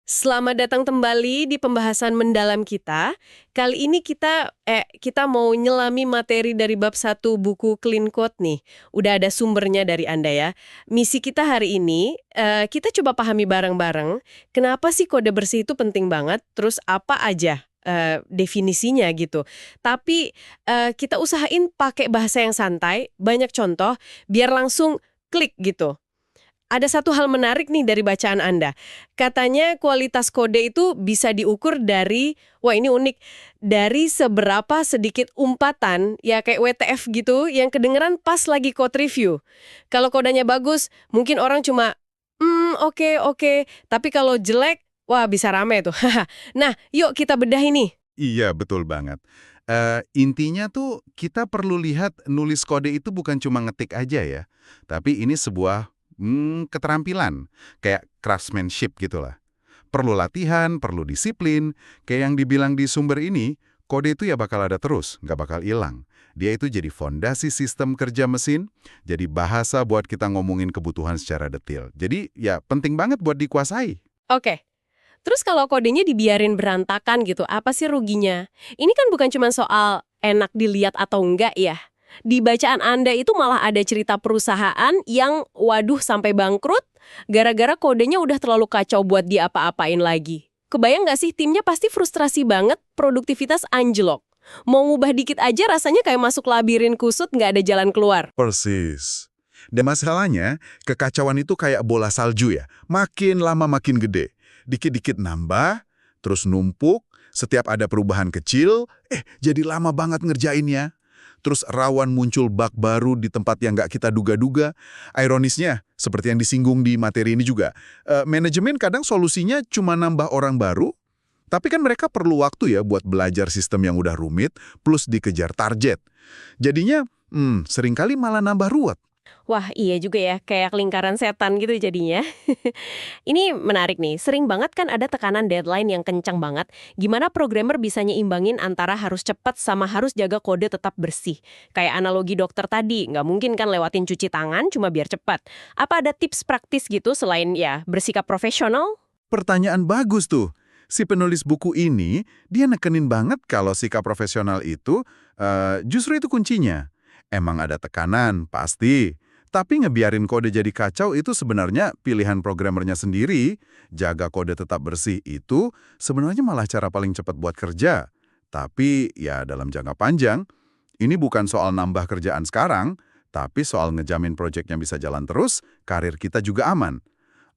Selamat datang kembali di pembahasan mendalam kita. Kali ini kita mau nyelami materi dari bab 1 buku Clean Code nih. Udah ada sumbernya dari Anda ya. Misi kita hari ini, kita coba pahami bareng-bareng kenapa sih kode bersih itu penting banget, terus apa aja definisinya gitu. Tapi kita usahain pakai bahasa yang santai, banyak contoh, biar langsung klik gitu. Ada satu hal menarik nih dari bacaan Anda. Katanya kualitas kode itu bisa diukur dari, wah ini unik, dari seberapa sedikit umpatan, ya kayak WTF gitu, yang kedengeran pas lagi code review. Kalau kodenya bagus, mungkin orang cuma, oke, oke. Tapi kalau jelek, wah bisa rame tuh. Nah, yuk kita bedah ini. Iya, betul banget. Intinya tuh kita perlu lihat nulis kode itu bukan cuma ngetik aja ya, tapi ini sebuah keterampilan, kayak craftsmanship gitulah. Perlu latihan, perlu disiplin, kayak yang dibilang di sumber ini, kode itu ya bakal ada terus, nggak bakal hilang. Dia itu jadi fondasi sistem kerja mesin, jadi bahasa buat kita ngomongin kebutuhan secara detail. Jadi ya penting banget buat dikuasai. Oke. Terus kalau kodenya dibiarin berantakan gitu, apa sih ruginya? Ini kan bukan cuma soal enak dilihat atau enggak ya. Di bacaan Anda itu malah ada cerita perusahaan yang waduh sampai bangkrut gara-gara kodenya udah terlalu kacau buat diapa-apain lagi. Kebayang nggak sih timnya pasti frustrasi banget, produktivitas anjlok. Mau ngubah dikit aja rasanya kayak masuk labirin kusut nggak ada jalan keluar. Persis. Dan masalahnya, kekacauan itu kayak bola salju ya. Makin lama makin gede. Dikit-dikit nambah, terus numpuk, setiap ada perubahan kecil, jadi lama banget ngerjainnya. Terus rawan muncul bug baru di tempat yang nggak kita duga-duga. Ironisnya, seperti yang disinggung di materi ini juga, manajemen kadang solusinya cuma nambah orang baru, tapi kan mereka perlu waktu ya buat belajar sistem yang udah rumit, plus dikejar target. Jadinya, seringkali malah nambah ruwet. Wah, iya juga ya, kayak lingkaran setan gitu jadinya. Ini menarik nih, sering banget kan ada tekanan deadline yang kencang banget. Gimana programmer bisa nyeimbangin antara harus cepat sama harus jaga kode tetap bersih? Kayak analogi dokter tadi, nggak mungkin kan lewatin cuci tangan cuma biar cepat. Apa ada tips praktis gitu selain ya bersikap profesional? Pertanyaan bagus tuh. Si penulis buku ini, dia nekenin banget kalau sikap profesional itu, justru itu kuncinya. Emang ada tekanan, pasti. Tapi ngebiarin kode jadi kacau itu sebenarnya pilihan programmernya sendiri. Jaga kode tetap bersih itu sebenarnya malah cara paling cepat buat kerja. Tapi ya dalam jangka panjang, ini bukan soal nambah kerjaan sekarang, tapi soal ngejamin proyeknya bisa jalan terus, karir kita juga aman.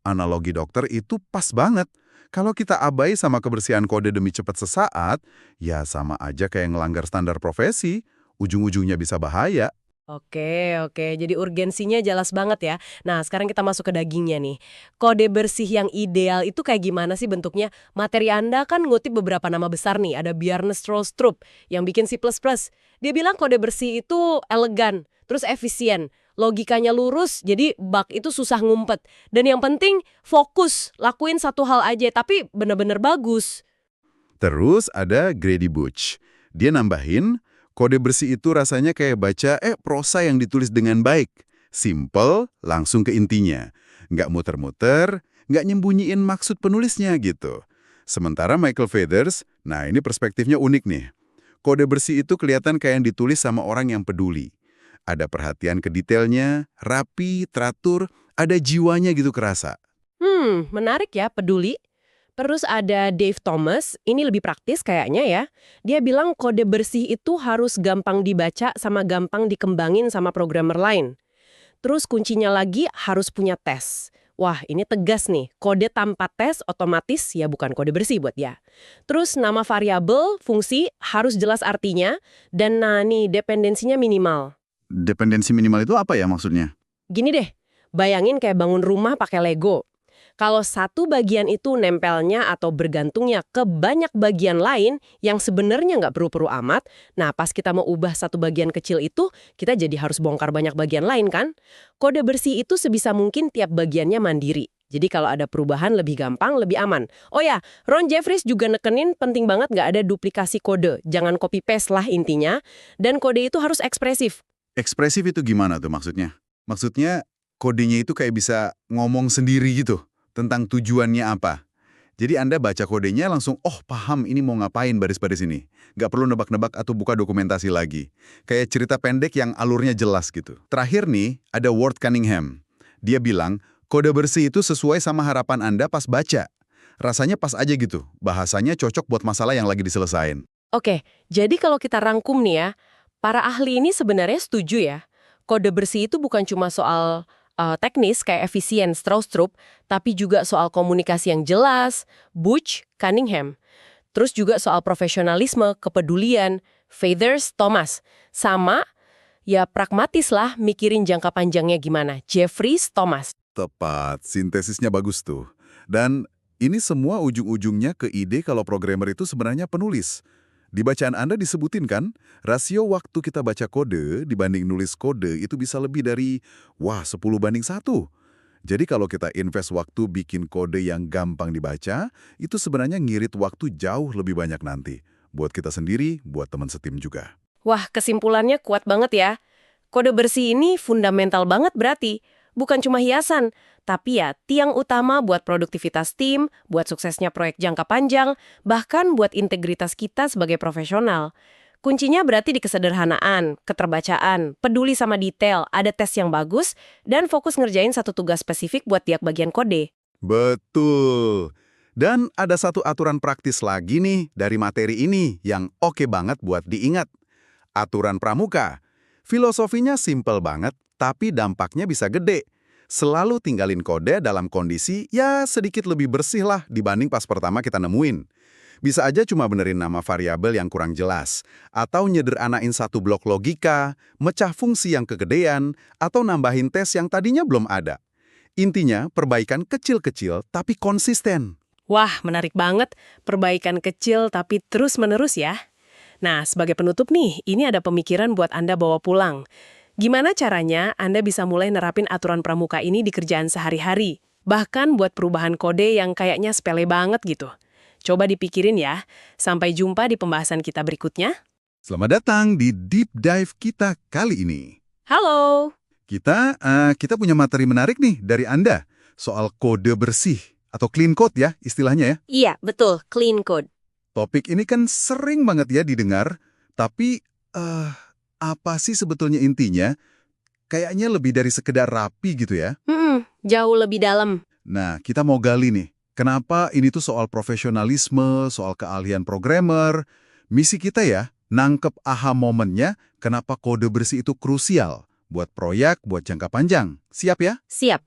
Analogi dokter itu pas banget. Kalau kita abai sama kebersihan kode demi cepat sesaat, ya sama aja kayak ngelanggar standar profesi, ujung-ujungnya bisa bahaya. Oke, oke. Jadi urgensinya jelas banget ya. Nah, sekarang kita masuk ke dagingnya nih. Kode bersih yang ideal itu kayak gimana sih bentuknya? Materi Anda kan ngutip beberapa nama besar nih. Ada Bjarne Stroustrup yang bikin C++. Dia bilang kode bersih itu elegan, terus efisien. Logikanya lurus, jadi bug itu susah ngumpet. Dan yang penting, fokus. Lakuin satu hal aja, tapi bener-bener bagus. Terus ada Grady Butch. Dia nambahin, kode bersih itu rasanya kayak baca prosa yang ditulis dengan baik. Simple, langsung ke intinya. Nggak muter-muter, nggak nyembunyiin maksud penulisnya gitu. Sementara Michael Feathers, nah ini perspektifnya unik nih. Kode bersih itu kelihatan kayak yang ditulis sama orang yang peduli. Ada perhatian ke detailnya, rapi, teratur, ada jiwanya gitu kerasa. Menarik ya, peduli. Terus ada Dave Thomas, ini lebih praktis kayaknya ya. Dia bilang kode bersih itu harus gampang dibaca sama gampang dikembangin sama programmer lain. Terus kuncinya lagi harus punya tes. Wah, ini tegas nih. Kode tanpa tes otomatis ya bukan kode bersih buat dia. Terus nama variabel, fungsi harus jelas artinya. Dan nah nih, dependensinya minimal. Dependensi minimal itu apa ya maksudnya? Gini deh, bayangin kayak bangun rumah pakai Lego. Kalau satu bagian itu nempelnya atau bergantungnya ke banyak bagian lain yang sebenarnya nggak perlu-perlu amat, nah pas kita mau ubah satu bagian kecil itu, kita jadi harus bongkar banyak bagian lain kan? Kode bersih itu sebisa mungkin tiap bagiannya mandiri. Jadi kalau ada perubahan lebih gampang, lebih aman. Oh ya, Ron Jeffries juga nekenin penting banget nggak ada duplikasi kode. Jangan copy-paste lah intinya. Dan kode itu harus ekspresif. Ekspresif itu gimana tuh maksudnya? Maksudnya kodenya itu kayak bisa ngomong sendiri gitu tentang tujuannya apa. Jadi Anda baca kodenya langsung, oh paham ini mau ngapain baris-baris ini. Nggak perlu nebak-nebak atau buka dokumentasi lagi. Kayak cerita pendek yang alurnya jelas gitu. Terakhir nih, ada Ward Cunningham. Dia bilang, kode bersih itu sesuai sama harapan Anda pas baca. Rasanya pas aja gitu, bahasanya cocok buat masalah yang lagi diselesain. Oke, jadi kalau kita rangkum nih ya, para ahli ini sebenarnya setuju ya. Kode bersih itu bukan cuma soal teknis kayak efisien Stroustrup, tapi juga soal komunikasi yang jelas, Butch, Cunningham. Terus juga soal profesionalisme, kepedulian, Feathers, Thomas. Sama, ya pragmatis lah mikirin jangka panjangnya gimana, Jeffries, Thomas. Tepat, sintesisnya bagus tuh. Dan ini semua ujung-ujungnya ke ide kalau programmer itu sebenarnya penulis. Di bacaan Anda disebutin kan, rasio waktu kita baca kode dibanding nulis kode itu bisa lebih dari, 10:1. Jadi kalau kita invest waktu bikin kode yang gampang dibaca, itu sebenarnya ngirit waktu jauh lebih banyak nanti. Buat kita sendiri, buat teman setim juga. Wah, kesimpulannya kuat banget ya. Kode bersih ini fundamental banget berarti. Bukan cuma hiasan, tapi ya tiang utama buat produktivitas tim, buat suksesnya proyek jangka panjang, bahkan buat integritas kita sebagai profesional. Kuncinya berarti di kesederhanaan, keterbacaan, peduli sama detail, ada tes yang bagus, dan fokus ngerjain satu tugas spesifik buat tiap bagian kode. Betul. Dan ada satu aturan praktis lagi nih dari materi ini yang oke banget buat diingat. Aturan pramuka. Filosofinya simpel banget, tapi dampaknya bisa gede. Selalu tinggalin kode dalam kondisi ya sedikit lebih bersih lah dibanding pas pertama kita nemuin. Bisa aja cuma benerin nama variabel yang kurang jelas, atau nyederhanain satu blok logika, mecah fungsi yang kegedean, atau nambahin tes yang tadinya belum ada. Intinya, perbaikan kecil-kecil tapi konsisten. Wah, menarik banget. Perbaikan kecil tapi terus-menerus ya. Nah, sebagai penutup nih, ini ada pemikiran buat Anda bawa pulang. Gimana caranya Anda bisa mulai nerapin aturan pramuka ini di kerjaan sehari-hari? Bahkan buat perubahan kode yang kayaknya sepele banget gitu. Coba dipikirin ya. Sampai jumpa di pembahasan kita berikutnya. Selamat datang di Deep Dive kita kali ini. Halo! Kita punya materi menarik nih dari Anda. Soal kode bersih, atau clean code ya istilahnya ya. Iya, betul. Clean code. Topik ini kan sering banget ya didengar, tapi apa sih sebetulnya intinya? Kayaknya lebih dari sekedar rapi gitu ya. Jauh lebih dalam. Nah, kita mau gali nih, kenapa ini tuh soal profesionalisme, soal keahlian programmer. Misi kita ya, nangkep aha momennya, kenapa kode bersih itu krusial buat proyek, buat jangka panjang. Siap ya? Siap.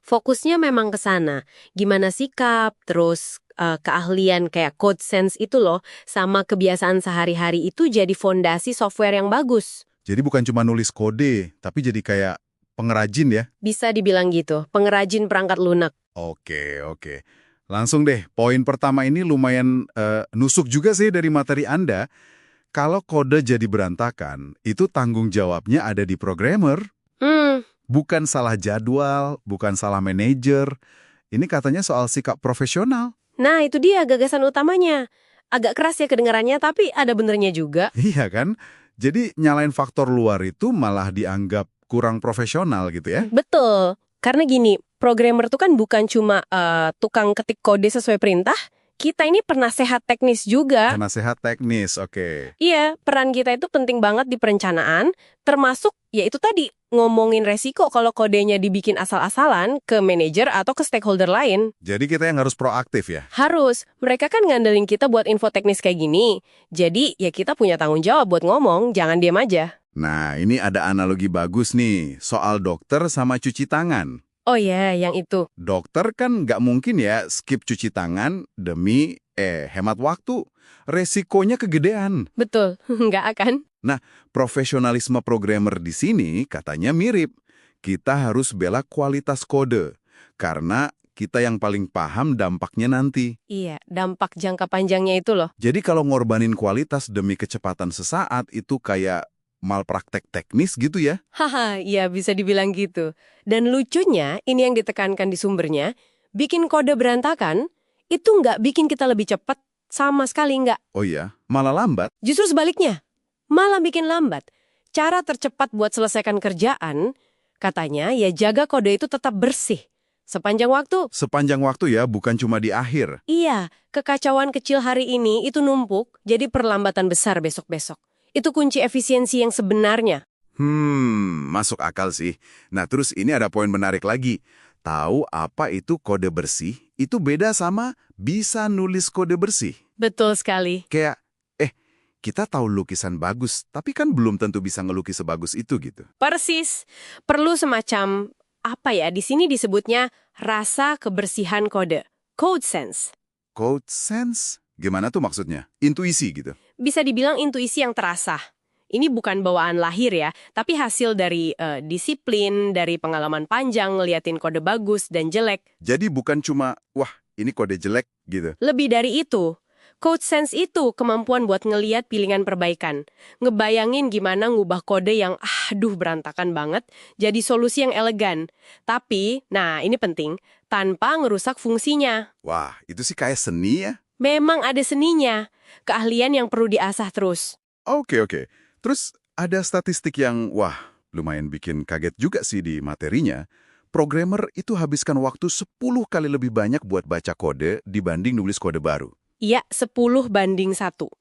Fokusnya memang ke sana. Gimana sikap, terus keahlian kayak code sense itu loh, sama kebiasaan sehari-hari itu jadi fondasi software yang bagus. Jadi bukan cuma nulis kode, tapi jadi kayak pengrajin ya? Bisa dibilang gitu, pengrajin perangkat lunak. Oke. Langsung deh, poin pertama ini lumayan nusuk juga sih dari materi Anda. Kalau kode jadi berantakan, itu tanggung jawabnya ada di programmer. Bukan salah jadwal, bukan salah manajer. Ini katanya soal sikap profesional. Nah, itu dia gagasan utamanya. Agak keras ya kedengarannya, tapi ada benernya juga. Iya kan? Jadi nyalain faktor luar itu malah dianggap kurang profesional gitu ya? Betul. Karena gini, programmer tuh kan bukan cuma tukang ketik kode sesuai perintah. Kita ini penasehat teknis juga. Penasehat teknis, oke. Iya, peran kita itu penting banget di perencanaan, termasuk ya itu tadi, ngomongin resiko kalau kodenya dibikin asal-asalan ke manajer atau ke stakeholder lain. Jadi kita yang harus proaktif ya? Harus. Mereka kan ngandelin kita buat info teknis kayak gini. Jadi ya kita punya tanggung jawab buat ngomong, jangan diam aja. Nah, ini ada analogi bagus nih, soal dokter sama cuci tangan. Oh ya, yang itu. Dokter kan nggak mungkin ya skip cuci tangan demi hemat waktu. Resikonya kegedean. Betul, nggak akan. Nah, profesionalisme programmer di sini katanya mirip. Kita harus bela kualitas kode, karena kita yang paling paham dampaknya nanti. Iya, dampak jangka panjangnya itu loh. Jadi kalau ngorbanin kualitas demi kecepatan sesaat itu kayak malpraktek teknis gitu ya? Haha, iya bisa dibilang gitu. Dan lucunya, ini yang ditekankan di sumbernya, bikin kode berantakan, itu nggak bikin kita lebih cepat, sama sekali nggak. Oh iya, malah lambat. Justru sebaliknya, malah bikin lambat. Cara tercepat buat selesaikan kerjaan, katanya ya jaga kode itu tetap bersih. sepanjang waktu. Sepanjang waktu ya, bukan cuma di akhir. Iya, kekacauan kecil hari ini itu numpuk, jadi perlambatan besar besok-besok. Itu kunci efisiensi yang sebenarnya. Masuk akal sih. Nah, terus ini ada poin menarik lagi. Tahu apa itu kode bersih? Itu beda sama bisa nulis kode bersih. Betul sekali. Kayak, kita tahu lukisan bagus, tapi kan belum tentu bisa ngelukis sebagus itu gitu. Persis. Perlu semacam, di sini disebutnya rasa kebersihan kode. Code sense. Code sense? Gimana tuh maksudnya? Intuisi gitu. Bisa dibilang intuisi yang terasa. Ini bukan bawaan lahir ya, tapi hasil dari disiplin, dari pengalaman panjang ngeliatin kode bagus dan jelek. Jadi bukan cuma, wah ini kode jelek gitu. Lebih dari itu. Code sense itu kemampuan buat ngeliat pilihan perbaikan. Ngebayangin gimana ngubah kode yang berantakan banget jadi solusi yang elegan. Tapi, nah ini penting, tanpa ngerusak fungsinya. Wah, itu sih kayak seni ya? Memang ada seninya, keahlian yang perlu diasah terus. Oke. Terus ada statistik yang, lumayan bikin kaget juga sih di materinya. Programmer itu habiskan waktu 10 kali lebih banyak buat baca kode dibanding nulis kode baru. Iya, 10:1.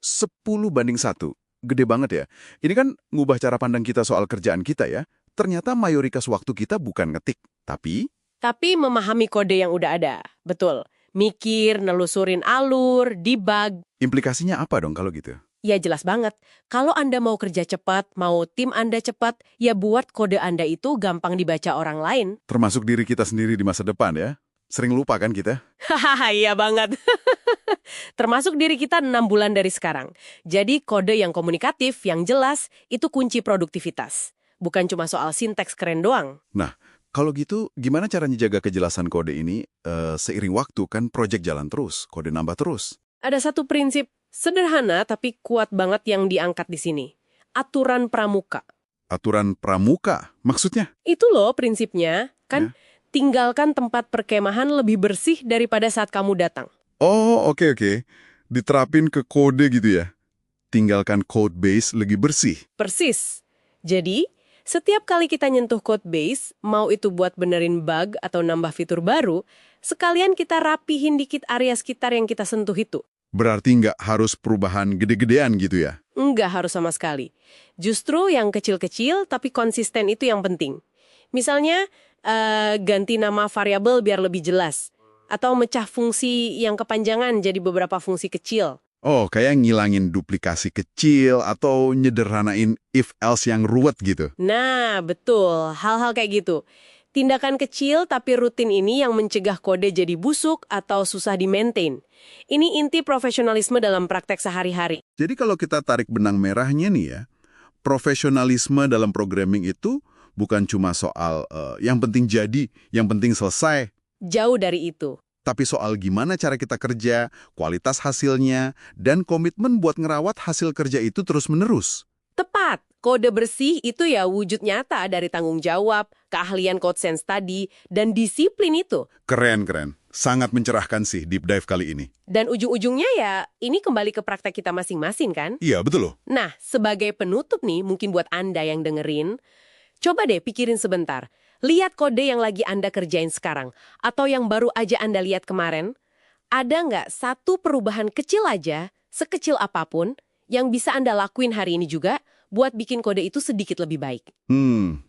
10:1. Gede banget ya. Ini kan ngubah cara pandang kita soal kerjaan kita ya. Ternyata mayoritas waktu kita bukan ngetik, tapi memahami kode yang udah ada. Betul. Mikir, nelusurin alur, debug. implikasinya apa dong kalau gitu? Ya jelas banget. Kalau Anda mau kerja cepat, mau tim Anda cepat, ya buat kode Anda itu gampang dibaca orang lain. Termasuk diri kita sendiri di masa depan ya. Sering lupa kan kita? Hahaha, iya banget. Termasuk diri kita 6 bulan dari sekarang. Jadi kode yang komunikatif, yang jelas, itu kunci produktivitas. Bukan cuma soal sinteks keren doang. Nah, kalau gitu gimana caranya jaga kejelasan kode ini seiring waktu kan proyek jalan terus, kode nambah terus? Ada satu prinsip sederhana tapi kuat banget yang diangkat di sini. Aturan pramuka. Aturan pramuka, maksudnya? Itu loh prinsipnya, kan? Ya. Tinggalkan tempat perkemahan lebih bersih daripada saat kamu datang. Oh, oke. Diterapin ke kode gitu ya? Tinggalkan code base lebih bersih. Persis. Jadi, setiap kali kita nyentuh code base, mau itu buat benerin bug atau nambah fitur baru, sekalian kita rapihin dikit area sekitar yang kita sentuh itu. Berarti nggak harus perubahan gede-gedean gitu ya? Nggak harus sama sekali. Justru yang kecil-kecil tapi konsisten itu yang penting. Misalnya, ganti nama variabel biar lebih jelas. Atau mecah fungsi yang kepanjangan jadi beberapa fungsi kecil. Oh, kayak ngilangin duplikasi kecil atau nyederhanain if-else yang ruwet gitu. Nah, betul. Hal-hal kayak gitu. Tindakan kecil tapi rutin ini yang mencegah kode jadi busuk atau susah di-maintain. Ini inti profesionalisme dalam praktek sehari-hari. Jadi kalau kita tarik benang merahnya nih ya, profesionalisme dalam programming itu bukan cuma soal yang penting jadi, yang penting selesai. Jauh dari itu. Tapi soal gimana cara kita kerja, kualitas hasilnya, dan komitmen buat ngerawat hasil kerja itu terus-menerus. Tepat. Kode bersih itu ya wujud nyata dari tanggung jawab, keahlian code sense tadi, dan disiplin itu. Keren. Sangat mencerahkan sih deep dive kali ini. Dan ujung-ujungnya ya, ini kembali ke praktek kita masing-masing kan? Iya, betul loh. Nah, sebagai penutup nih, mungkin buat Anda yang dengerin, coba deh pikirin sebentar. Lihat kode yang lagi Anda kerjain sekarang, atau yang baru aja Anda lihat kemarin. Ada nggak satu perubahan kecil aja, sekecil apapun, yang bisa Anda lakuin hari ini juga, buat bikin kode itu sedikit lebih baik?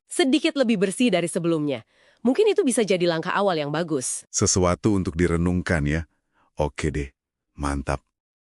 Sedikit lebih bersih dari sebelumnya. Mungkin itu bisa jadi langkah awal yang bagus. Sesuatu untuk direnungkan ya. Oke deh, mantap.